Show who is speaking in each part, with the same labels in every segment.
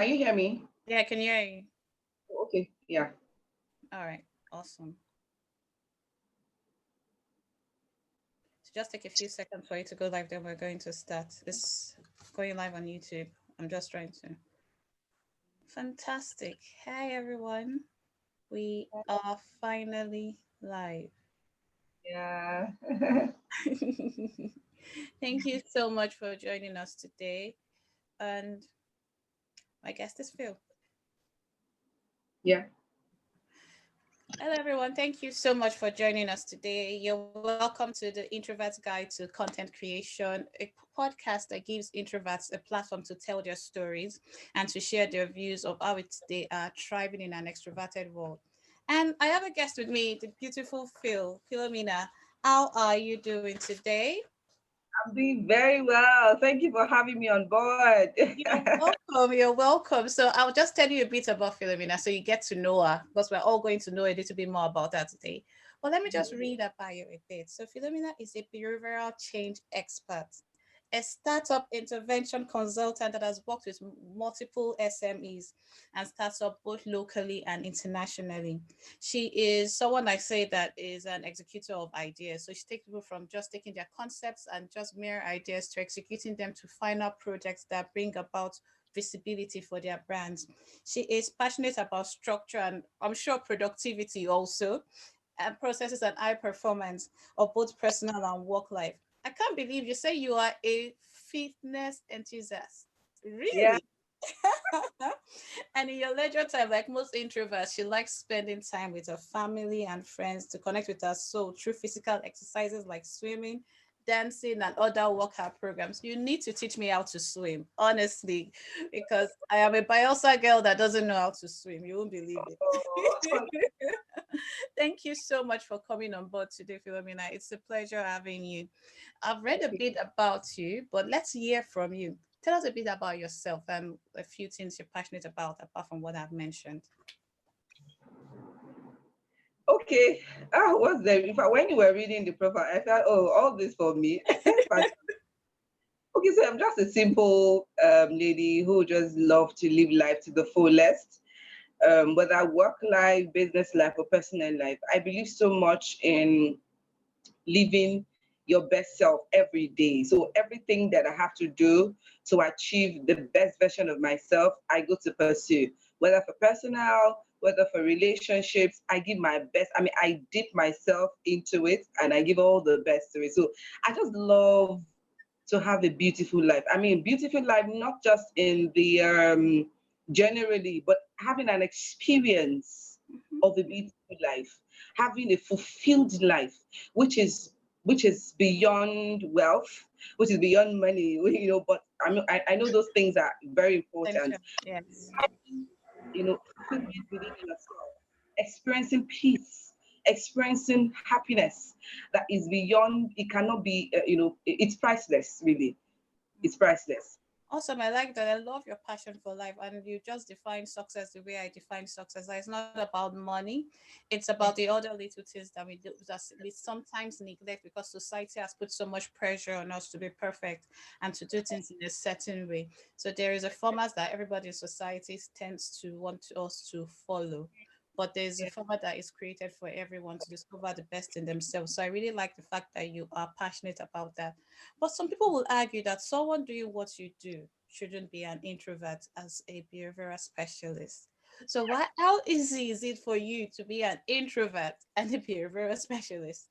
Speaker 1: you hear me?
Speaker 2: Yeah, I can hear you.
Speaker 1: Okay, yeah.
Speaker 2: All right, awesome. So just take a few seconds for you to go live, then we're going to start. This going live on YouTube. I'm just trying to. Fantastic. Hi, everyone. We are finally live.
Speaker 1: Yeah.
Speaker 2: Thank you so much for joining us today. And my guest is Phil.
Speaker 1: Yeah.
Speaker 2: Hello, everyone. Thank you so much for joining us today. You're welcome to the Introvert's Guide to Content Creation, a podcast that gives introverts a platform to tell their stories and to share their views of how they are thriving in an extroverted world. And I have a guest with me, the beautiful Philomena. How are you doing today?
Speaker 1: I'm doing very well. Thank you for having me on board.
Speaker 2: You're welcome. You're welcome. So I'll just tell you a bit about Philomena so you get to know her because we're all going to know a little bit more about her today. Well, let me just read her bio a bit. So Philomena is a behavioral change expert, a startup intervention consultant that has worked with multiple SMEs and startups both locally and internationally. She is someone I say that is an executor of ideas. So she takes people from just taking their concepts and just mere ideas to executing them to final projects that bring about visibility for their brands. She is passionate about structure and I'm sure productivity also, and processes and high performance of both personal and work life. I can't believe you say you are a fitness enthusiast.
Speaker 1: Yeah.
Speaker 2: Really? And in your leisure time, like most introverts, she likes spending time with her family and friends to connect with her soul through physical exercises like swimming, dancing, and other workout programs. You need to teach me how to swim, honestly, because I am a Bielsa girl that doesn't know how to swim. You won't believe
Speaker 1: Oh,
Speaker 2: it. Thank you so much for coming on board today, Philomena. It's a pleasure having you. I've read a
Speaker 1: okay.
Speaker 2: bit about you, but let's hear from you. Tell us a bit about yourself and a few things you're passionate about, apart from what I've mentioned.
Speaker 1: Okay. What's there? When you were reading the profile, I thought, oh, all this for me. But okay, so I'm just a simple lady who just love to live life to the fullest. Whether work life, business life, or personal life, I believe so much in living your best self every day. So everything that I have to do to achieve the best version of myself, I go to pursue. Whether for personal, whether for relationships, I give my best. I mean, I dip myself into it and I give all the best to it. So I just love to have a beautiful life. I mean, beautiful life, not just in the generally, but having an experience
Speaker 2: Mhm.
Speaker 1: of a beautiful life, having a fulfilled life, which is which is beyond wealth, which is beyond money, but I know those things are very important.
Speaker 2: Essential. Yes.
Speaker 1: Fulfillment within yourself, experiencing peace, experiencing happiness that is beyond, it cannot be, it's priceless, really. It's priceless.
Speaker 2: Awesome. I like that. I love your passion for life. And you just define success the way I define success. That it's not about money, it's about the other little things that we do that we sometimes neglect because society has put so much pressure on us to be perfect and to do things in a certain way. So there is a format that everybody in society tends to want us to follow. But there's a
Speaker 1: Yeah.
Speaker 2: format that is created for everyone to discover the best in themselves. So I really like the fact that you are passionate about that. But some people will argue that someone doing what you do shouldn't be an introvert as a behavioral specialist. So how easy is it for you to be an introvert and a behavioral specialist?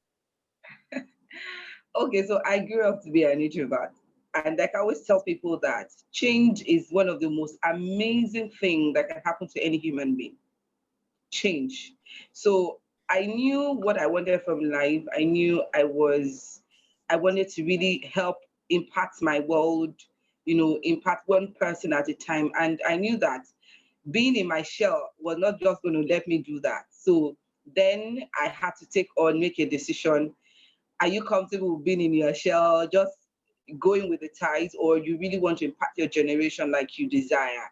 Speaker 1: Okay, so I grew up to be an introvert. And like I always tell people that change is one of the most amazing things that can happen to any human being. Change. So I knew what I wanted from life. I knew I wanted to really help impact my world, impact one person at a time. And I knew that being in my shell was not just going to let me do that. So then I had to make a decision. Are you comfortable with being in your shell, just going with the tides, or you really want to impact your generation like you desire?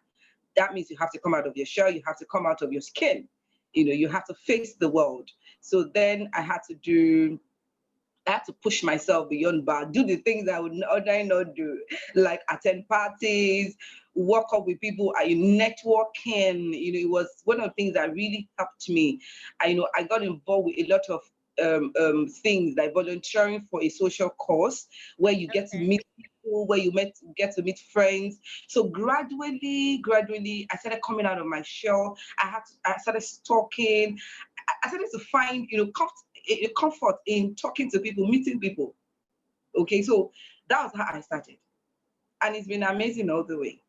Speaker 1: That means you have to come out of your shell, you have to come out of your skin. You have to face the world. So then I had to push myself beyond bar, do the things I would ordinarily not do, like attend parties, work up with people, I networking, it was one of the things that really helped me. I got involved with a lot of things like volunteering for a social cause where you get to
Speaker 2: Okay.
Speaker 1: meet people, where get to meet friends. So gradually, I started coming out of my shell. I started talking. I started to find, comfort in talking to people, meeting people. Okay, so that was how I started, and it's been amazing all the way.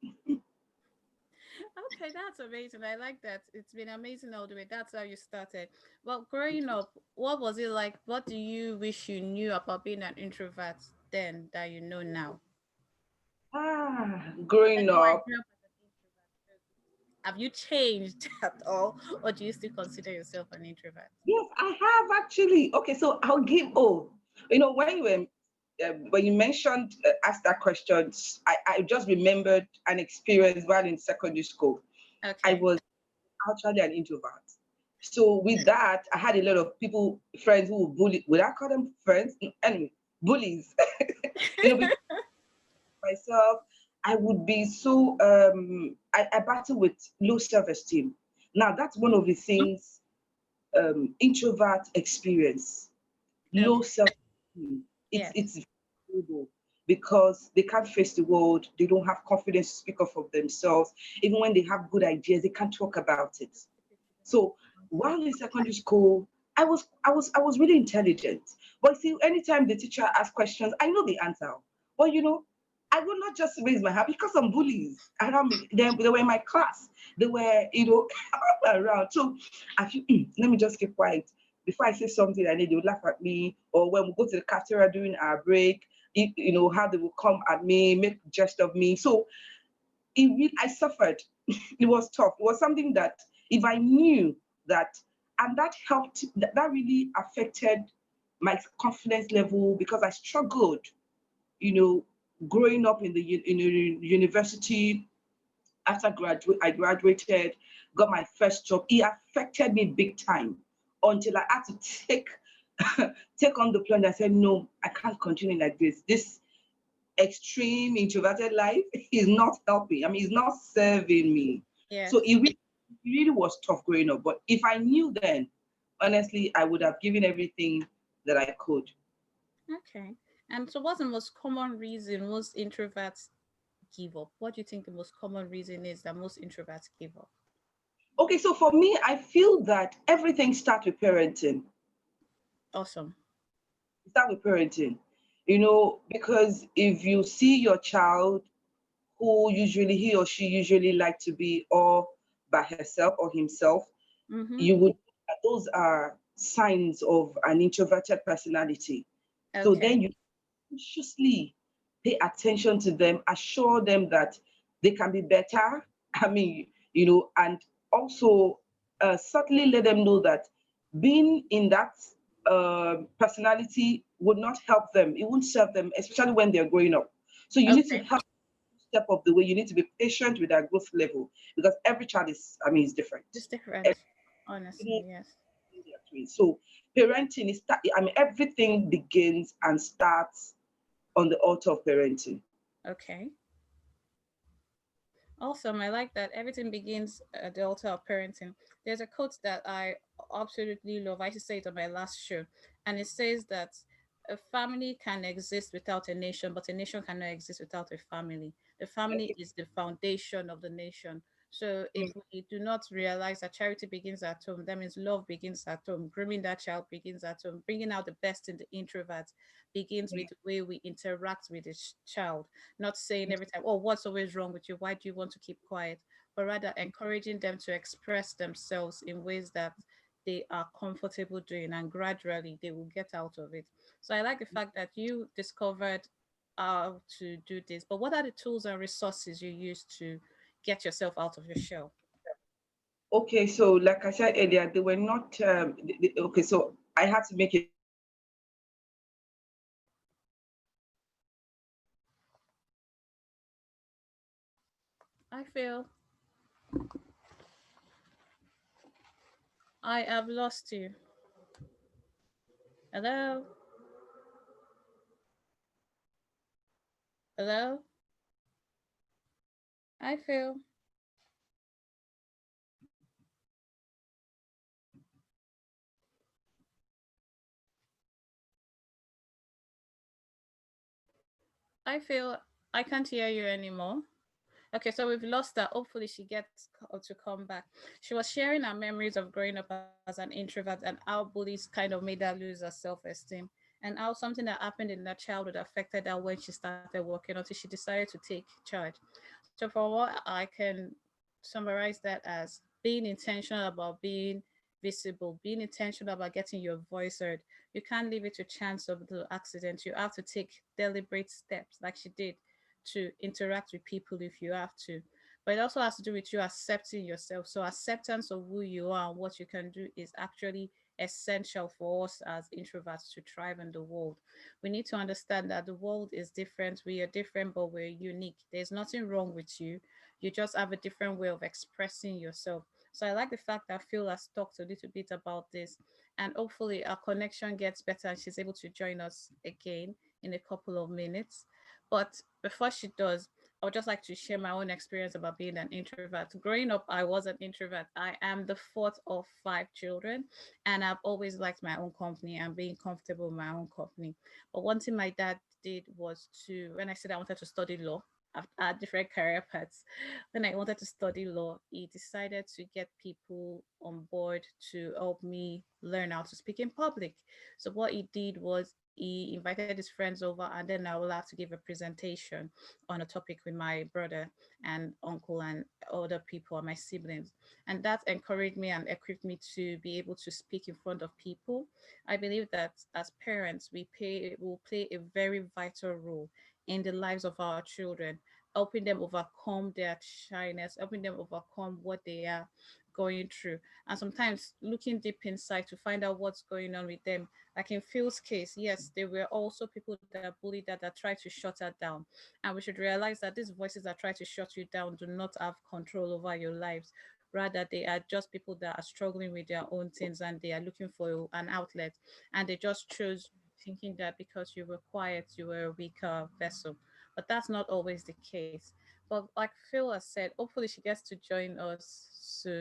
Speaker 2: Okay, that's amazing. I like that. It's been amazing all the way. That's how you started. Well, growing up, what was it like? What do you wish you knew about being an introvert then that you know now? I
Speaker 1: Growing
Speaker 2: know I
Speaker 1: up.
Speaker 2: grew up as an introvert. Have you changed at all, or do you still consider yourself an introvert?
Speaker 1: Yes, I have actually. Okay, so I'll give. Oh, when you mentioned asked that question, I just remembered an experience while in secondary school. I
Speaker 2: Okay.
Speaker 1: was actually an introvert. So with that, I had a lot of people, friends who would bully. Would I call them friends? Anyway, bullies. Because myself, I would be so. I battle with low self-esteem. Now that's one of the things introvert experience, low
Speaker 2: Okay.
Speaker 1: self-esteem.
Speaker 2: Yes.
Speaker 1: It's valuable because they can't face the world. They don't have confidence to speak up for themselves. Even when they have good ideas, they can't talk about it. So while in secondary school, I was really intelligent. But see, anytime the teacher asks questions, I know the answer. But I would not just raise my hand because some bullies around me. They were in my class. They were, all around. So I feel, let me just keep quiet. Before I say something, they would laugh at me. Or when we go to the cafeteria during our break, how they will come at me, make jest of me. So I suffered. It was tough. It was something that if I knew that, and that helped, that really affected my confidence level because I struggled, you know, growing up in the university. After I graduated, got my first job. It affected me big time until I had to take on the plunge. I said, no, I can't continue like this. This extreme introverted life is not helping. I mean, it's not serving me. So
Speaker 2: Yes.
Speaker 1: it really was tough growing up. But if I knew then, honestly, I would have given everything that I could.
Speaker 2: Okay. And so, what's the most common reason most introverts give up? What do you think the most common reason is that most introverts give up?
Speaker 1: Okay, so for me, I feel that everything starts with parenting.
Speaker 2: Awesome.
Speaker 1: Start with parenting. Because if you see your child who usually he or she usually like to be all by herself or himself,
Speaker 2: Mm-hmm.
Speaker 1: you would those are signs of an introverted personality. So then
Speaker 2: Okay.
Speaker 1: you consciously pay attention to them, assure them that they can be better. I mean, and also certainly let them know that being in that personality would not help them. It won't serve them, especially when they're growing up. So you need to
Speaker 2: Okay.
Speaker 1: help step of the way. You need to be patient with their growth level because every child is different.
Speaker 2: It's different. Honestly,
Speaker 1: Every
Speaker 2: yes.
Speaker 1: So parenting everything begins and starts on the altar of parenting.
Speaker 2: Okay. Awesome. I like that everything begins at the altar of parenting. There's a quote that I absolutely love. I used to say it on my last show, and it says that a family can exist without a nation, but a nation cannot exist without a family. The family is the foundation of the nation. So if we do not realize that charity begins at home, that means love begins at home. Grooming that child begins at home. Bringing out the best in the introvert begins with the way we interact with this child, not saying every time, oh, what's always wrong with you? Why do you want to keep quiet? But rather encouraging them to express themselves in ways that they are comfortable doing, and gradually they will get out of it. So I like the fact that you discovered how to do this. But what are the tools and resources you use to get yourself out of your shell?
Speaker 1: Okay, so like I said earlier, they were not okay. So I had to make a
Speaker 2: I feel I have lost you. Hello? Hello? I feel I feel I can't hear you anymore. Okay, so we've lost her. Hopefully, she gets to come back. She was sharing her memories of growing up as an introvert and how bullies kind of made her lose her self esteem, and how something that happened in her childhood affected her when she started working until she decided to take charge. So, for what I can summarize that as being intentional about being visible, being intentional about getting your voice heard. You can't leave it to chance of the accident. You have to take deliberate steps, like she did, to interact with people if you have to. But it also has to do with you accepting yourself. So acceptance of who you are and what you can do is actually essential for us as introverts to thrive in the world. We need to understand that the world is different. We are different, but we're unique. There's nothing wrong with you. You just have a different way of expressing yourself. So I like the fact that Phil has talked a little bit about this, and hopefully our connection gets better and she's able to join us again in a couple of minutes. But before she does, I would just like to share my own experience about being an introvert. Growing up, I was an introvert. I am the fourth of five children, and I've always liked my own company and being comfortable in my own company. But one thing my dad did was to, when I said I wanted to study law, I've had different career paths. When I wanted to study law, he decided to get people on board to help me learn how to speak in public. So what he did was he invited his friends over, and then I will have to give a presentation on a topic with my brother and uncle and other people and my siblings. And that encouraged me and equipped me to be able to speak in front of people. I believe that as parents, will play a very vital role in the lives of our children, helping them overcome their shyness, helping them overcome what they are going through. And sometimes looking deep inside to find out what's going on with them. Like in Phil's case, yes, there were also people that bullied that tried to shut her down. And we should realize that these voices that try to shut you down do not have control over your lives. Rather, they are just people that are struggling with their own things and they are looking for an outlet. And they just chose thinking that because you were quiet, you were a weaker vessel. But that's not always the case. But like Phil has said, hopefully she gets to join us soon.